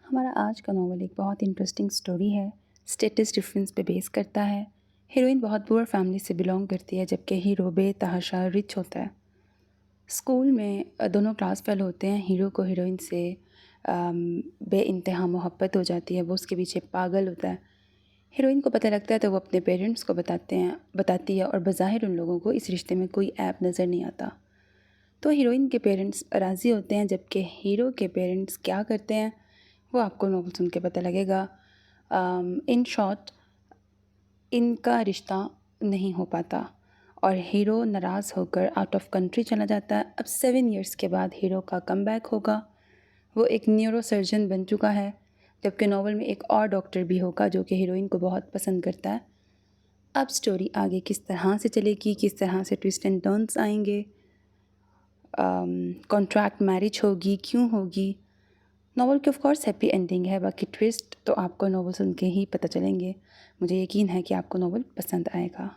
हमारा आज का नॉवल एक बहुत इंटरेस्टिंग स्टोरी है। स्टेटस डिफरेंस पे बेस करता है। हीरोइन बहुत पुअर फैमिली से बिलोंग करती है, जबकि हीरो बेतहाशा रिच होता है। स्कूल में दोनों क्लास फेल होते हैं। हीरो को हीरोइन से बेइंतहा मोहब्बत हो जाती है। वो उसके पीछे पागल होता है। हीरोइन को पता लगता है तो वो अपने पेरेंट्स को बताती है, और बज़ाहिर उन लोगों को इस रिश्ते में कोई ऐप नज़र नहीं आता। तो हीरोइन के पेरेंट्स राज़ी होते हैं, जबकि हीरो के पेरेंट्स क्या करते हैं वो आपको नॉवल सुन के पता लगेगा। इन शॉर्ट, इनका रिश्ता नहीं हो पाता और हीरो नाराज़ होकर आउट ऑफ कंट्री चला जाता है। अब 7 इयर्स के बाद हीरो का कमबैक होगा। वो एक न्यूरो सर्जन बन चुका है, जबकि नॉवल में एक और डॉक्टर भी होगा जो कि हीरोइन को बहुत पसंद करता है। अब स्टोरी आगे किस तरह से चलेगी, किस तरह से ट्विस्ट एंड टर्न्स आएंगे, कॉन्ट्रैक्ट मैरिज होगी, क्यों होगी। नॉवल की ऑफ कोर्स हैप्पी एंडिंग है, बाकी ट्विस्ट तो आपको नॉवल सुन के ही पता चलेंगे। मुझे यकीन है कि आपको नॉवल पसंद आएगा।